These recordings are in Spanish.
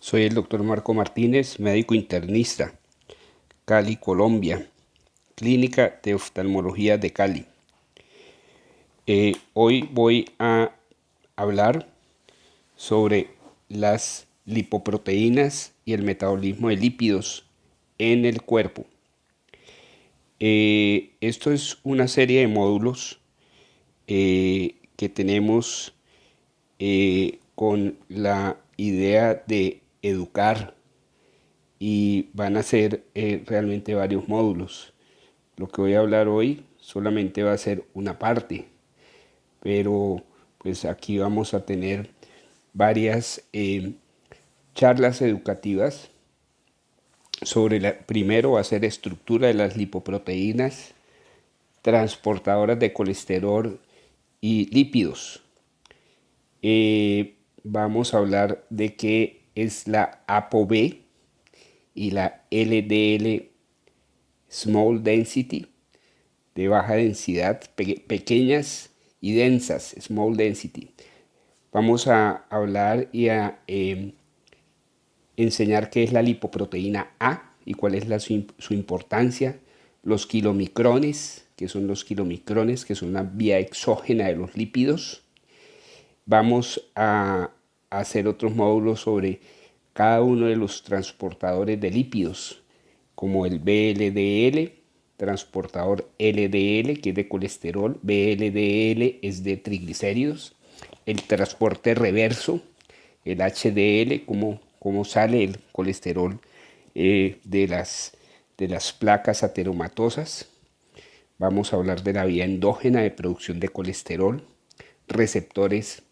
Soy el doctor Marco Martínez, médico internista, Cali, Colombia, Clínica de Oftalmología de Cali. Hoy voy a hablar sobre las lipoproteínas y el metabolismo de lípidos en el cuerpo. Esto es una serie de módulos que tenemos con la idea de educar y van a ser realmente varios módulos. Lo que voy a hablar hoy solamente va a ser una parte, pero pues aquí vamos a tener varias charlas educativas sobre primero va a ser estructura de las lipoproteínas, transportadoras de colesterol y lípidos. Vamos a hablar de qué es la ApoB y la LDL Small Density, de baja densidad, pequeñas y densas, Small Density. Vamos a hablar y a enseñar qué es la lipoproteína A y cuál es su importancia, los kilomicrones, que son una vía exógena de los lípidos. Vamos a hacer otros módulos sobre cada uno de los transportadores de lípidos, como el VLDL, transportador LDL, que es de colesterol, VLDL es de triglicéridos, el transporte reverso, el HDL, cómo sale el colesterol de las placas ateromatosas. Vamos a hablar de la vía endógena de producción de colesterol, receptores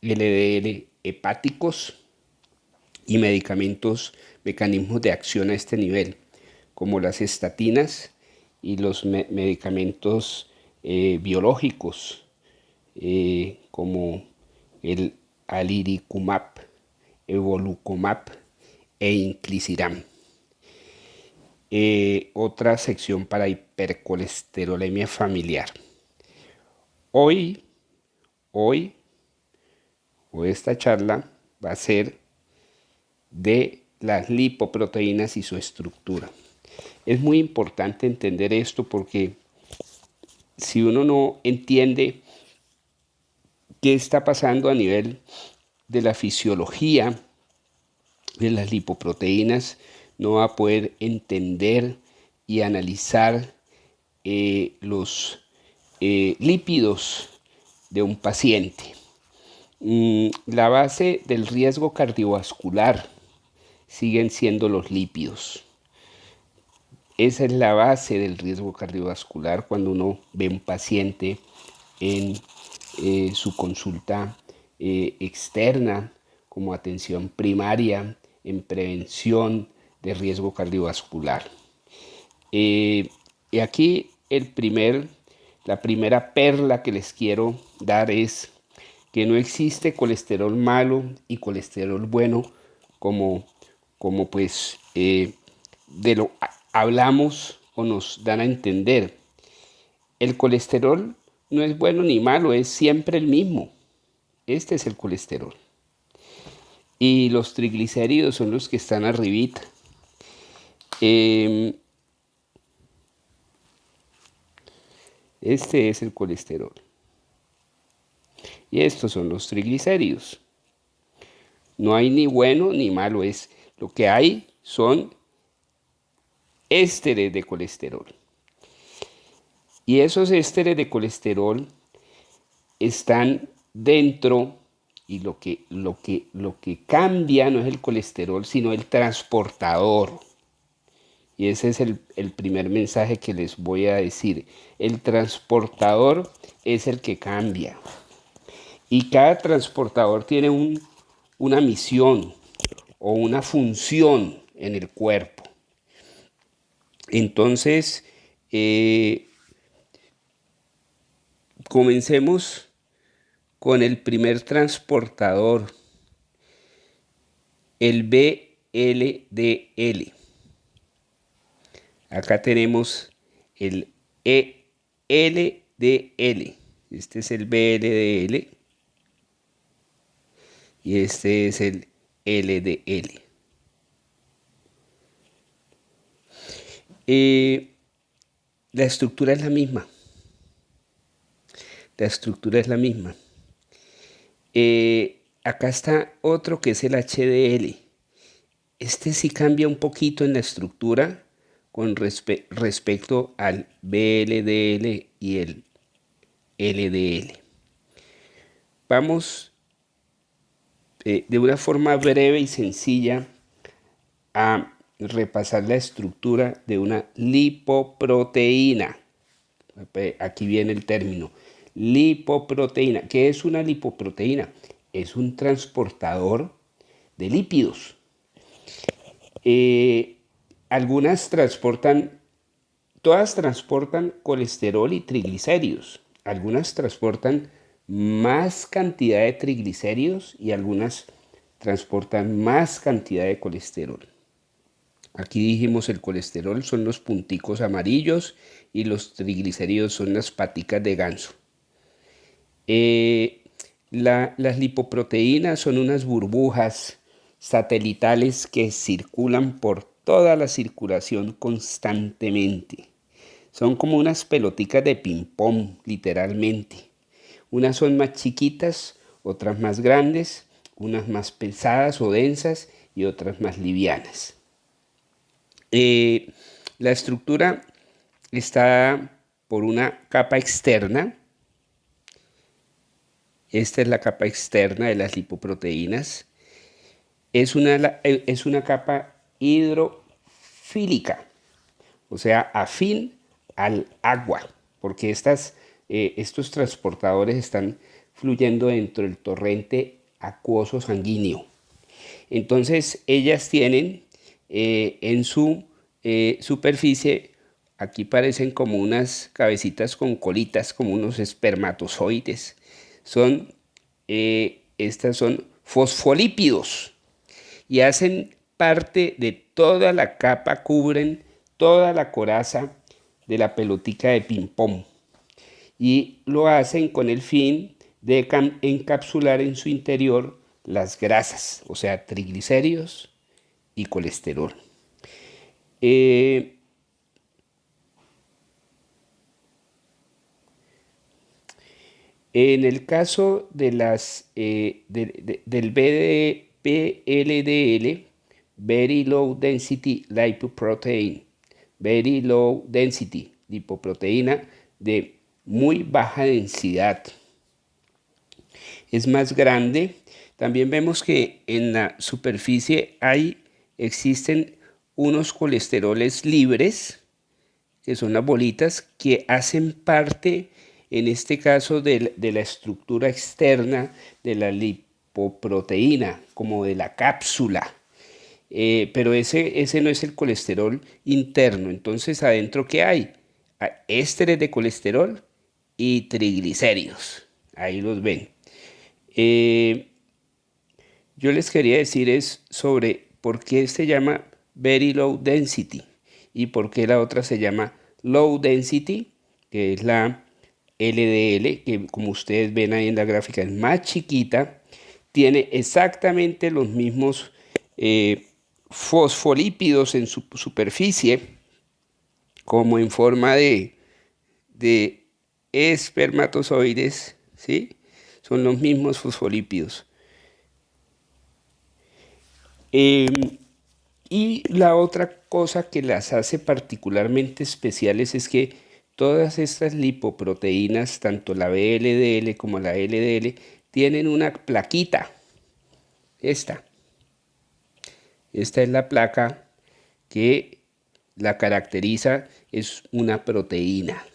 LDL hepáticos y mecanismos de acción a este nivel, como las estatinas y los medicamentos biológicos, como el aliricumab, evolucumab e inclisiram. Otra sección para hipercolesterolemia familiar. Hoy esta charla va a ser de las lipoproteínas y su estructura. Es muy importante entender esto porque si uno no entiende qué está pasando a nivel de la fisiología de las lipoproteínas, no va a poder entender y analizar los lípidos de un paciente. La base del riesgo cardiovascular siguen siendo los lípidos. Esa es la base del riesgo cardiovascular cuando uno ve un paciente en su consulta externa como atención primaria en prevención de riesgo cardiovascular. Y aquí la primera perla que les quiero dar es que no existe colesterol malo y colesterol bueno como pues de lo hablamos o nos dan a entender. El colesterol no es bueno ni malo, es siempre el mismo. Este es el colesterol. Y los triglicéridos son los que están arribita. Este es el colesterol. Y estos son los triglicéridos. No hay ni bueno ni malo, lo que hay son ésteres de colesterol. Y esos ésteres de colesterol están dentro y lo que cambia no es el colesterol, sino el transportador. Y ese es el primer mensaje que les voy a decir. El transportador es el que cambia. Y cada transportador tiene una misión o una función en el cuerpo. Entonces, comencemos con el primer transportador, el VLDL. Acá tenemos el ELDL. Este es el VLDL y este es el LDL. Eh, la estructura es la misma. La estructura es la misma. Acá está otro que es el HDL. Este sí cambia un poquito en la estructura con respecto al VLDL y el LDL. Vamos de una forma breve y sencilla a repasar la estructura de una lipoproteína. Aquí viene el término. Lipoproteína. ¿Qué es una lipoproteína? Es un transportador de lípidos. Algunas transportan, todas transportan colesterol y triglicéridos. Algunas transportan más cantidad de triglicéridos y algunas transportan más cantidad de colesterol. Aquí dijimos el colesterol son los punticos amarillos y los triglicéridos son las paticas de ganso. Las lipoproteínas son unas burbujas satelitales que circulan por toda la circulación constantemente. Son como unas peloticas de ping-pong, literalmente. Unas son más chiquitas, otras más grandes, unas más pesadas o densas y otras más livianas. La estructura está por una capa externa. Esta es la capa externa de las lipoproteínas. Es una capa hidrofílica, o sea, afín al agua, porque estos transportadores están fluyendo dentro del torrente acuoso sanguíneo. Entonces, ellas tienen en su superficie, aquí parecen como unas cabecitas con colitas, como unos espermatozoides. Estas son fosfolípidos y hacen parte de toda la capa, cubren toda la coraza de la pelotica de ping-pong y lo hacen con el fin de encapsular en su interior las grasas, o sea, triglicéridos y colesterol. En el caso de del VLDL, Very Low Density Lipoprotein, Very Low Density, lipoproteína de muy baja densidad, es más grande. También vemos que en la superficie existen unos colesteroles libres, que son las bolitas, que hacen parte, en este caso, de la estructura externa de la lipoproteína, como de la cápsula. Pero ese no es el colesterol interno. Entonces, ¿adentro qué hay? Ésteres de colesterol y triglicéridos. Ahí los ven. Yo les quería decir sobre por qué se llama Very Low Density y por qué la otra se llama Low Density, que es la LDL, que como ustedes ven ahí en la gráfica es más chiquita, tiene exactamente los mismos fosfolípidos en su superficie, como en forma de espermatozoides, ¿sí? Son los mismos fosfolípidos. Y la otra cosa que las hace particularmente especiales es que todas estas lipoproteínas, tanto la VLDL como la LDL, tienen una plaquita. Esta es la placa que la caracteriza, es una proteína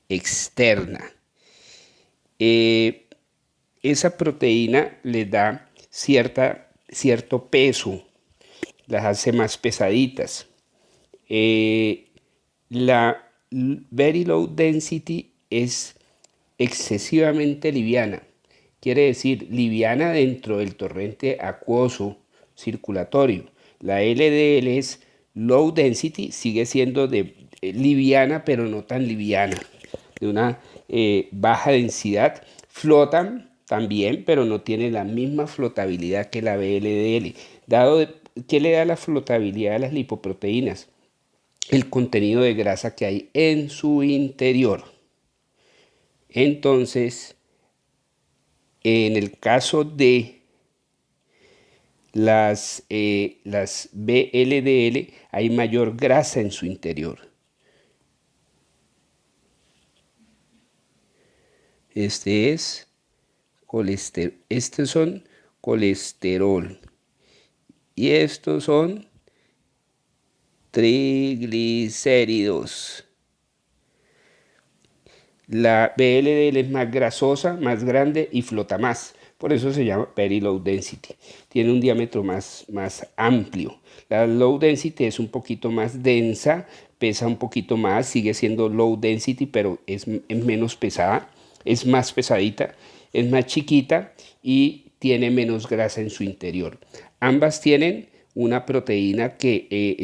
externa. Esa proteína le da cierto peso, las hace más pesaditas. La Very Low Density es excesivamente liviana, quiere decir liviana dentro del torrente acuoso circulatorio. La LDL es Low Density, sigue siendo liviana, pero no tan liviana, de una baja densidad. Flotan también, pero no tiene la misma flotabilidad que la VLDL. ¿Qué le da la flotabilidad a las lipoproteínas? el contenido de grasa que hay en su interior. Entonces, en el caso de las VLDL, hay mayor grasa en su interior. Estos son colesterol y estos son triglicéridos. La VLDL es más grasosa, más grande y flota más. Por eso se llama very low density. Tiene un diámetro más amplio. La low density es un poquito más densa, pesa un poquito más, sigue siendo low density, pero es menos pesada, es más pesadita, es más chiquita y tiene menos grasa en su interior. Ambas tienen una proteína que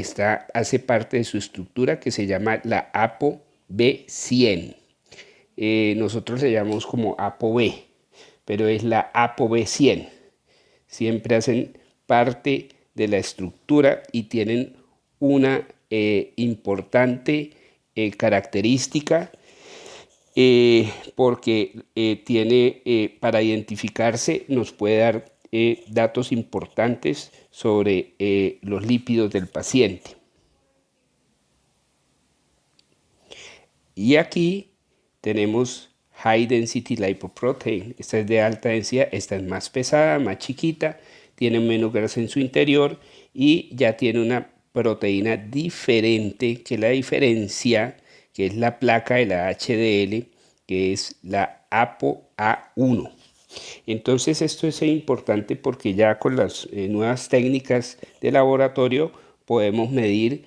hace parte de su estructura que se llama la ApoB100. Nosotros le llamamos como ApoB, pero es la ApoB100. Siempre hacen parte de la estructura y tienen una importante característica porque para identificarse nos puede dar datos importantes sobre los lípidos del paciente. Y aquí tenemos High Density Lipoprotein. Esta es de alta densidad, esta es más pesada, más chiquita, tiene menos grasa en su interior y ya tiene una proteína diferente que la diferencia, que es la placa de la HDL, que es la ApoA1. Entonces esto es importante porque ya con las nuevas técnicas de laboratorio podemos medir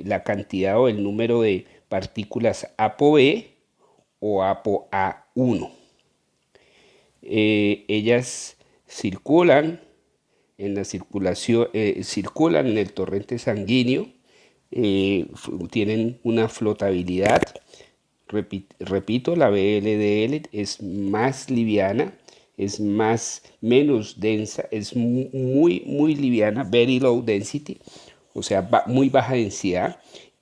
la cantidad o el número de partículas ApoB o ApoA1. Ellas circulan en la circulación, circulan en el torrente sanguíneo, tienen una flotabilidad. Repito, la VLDL es más liviana, es menos densa, es muy liviana, very low density, o sea, muy baja densidad.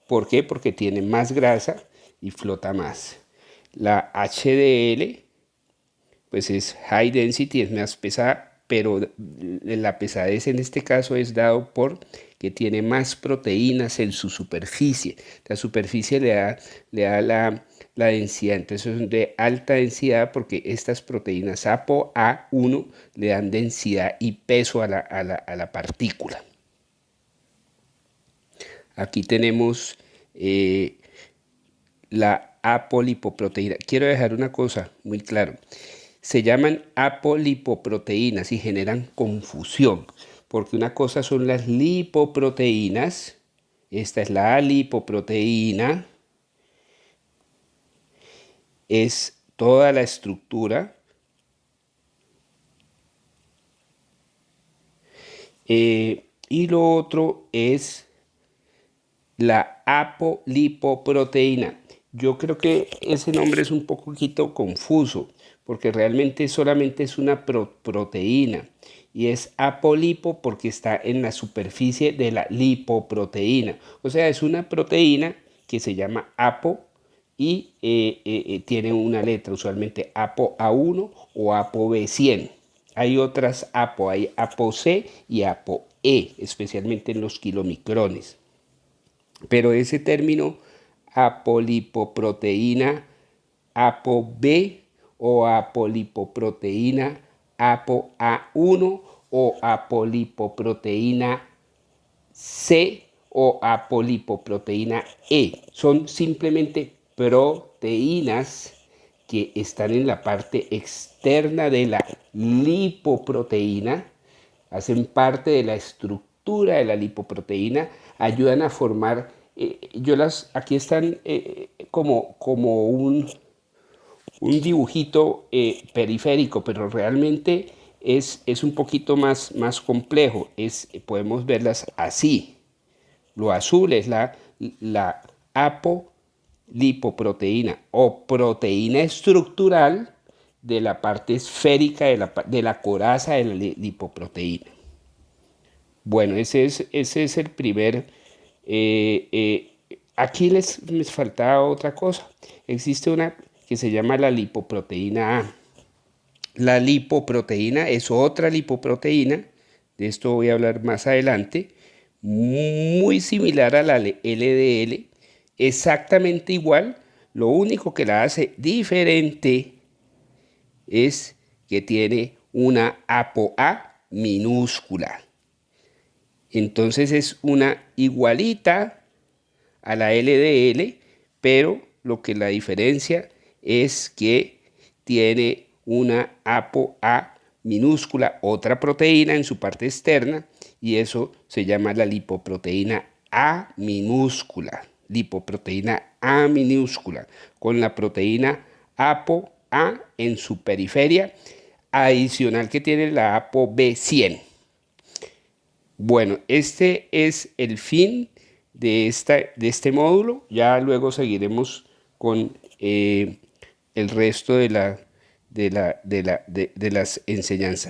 ¿Por qué? Porque tiene más grasa y flota más. La HDL, pues es high density, es más pesada, pero la pesadez en este caso es dado por que tiene más proteínas en su superficie. La superficie le da la densidad, entonces son de alta densidad porque estas proteínas ApoA1 le dan densidad y peso a la partícula. Aquí tenemos la apolipoproteína. Quiero dejar una cosa muy clara. Se llaman apolipoproteínas y generan confusión, porque una cosa son las lipoproteínas, esta es la lipoproteína, es toda la estructura, y lo otro es la apolipoproteína. Yo creo que ese nombre es un poquito confuso, porque realmente solamente es una proteína y es apolipo porque está en la superficie de la lipoproteína. O sea, es una proteína que se llama apo y tiene una letra, usualmente ApoA1 o ApoB100. Hay otras apo, hay ApoC y ApoE, especialmente en los kilomicrones. Pero ese término apolipoproteína ApoB o apolipoproteína ApoA1 o apolipoproteína C o apolipoproteína E. Son simplemente proteínas que están en la parte externa de la lipoproteína, hacen parte de la estructura de la lipoproteína, ayudan a formar, aquí están como un dibujito periférico, pero realmente es un poquito más complejo. Podemos verlas así. Lo azul es la apolipoproteína o proteína estructural de la parte esférica de la coraza de la lipoproteína. Bueno, ese es el primer Aquí les faltaba otra cosa. Existe una que se llama la lipoproteína A. La lipoproteína es otra lipoproteína, de esto voy a hablar más adelante, muy similar a la LDL, exactamente igual, lo único que la hace diferente es que tiene una ApoA minúscula. Entonces es una igualita a la LDL, pero lo que la diferencia es que tiene una ApoA minúscula, otra proteína en su parte externa, y eso se llama la lipoproteína A minúscula. Lipoproteína A minúscula, con la proteína ApoA en su periferia, adicional que tiene la ApoB100. Bueno, este es el fin de este módulo. Ya luego seguiremos con el resto de las enseñanzas.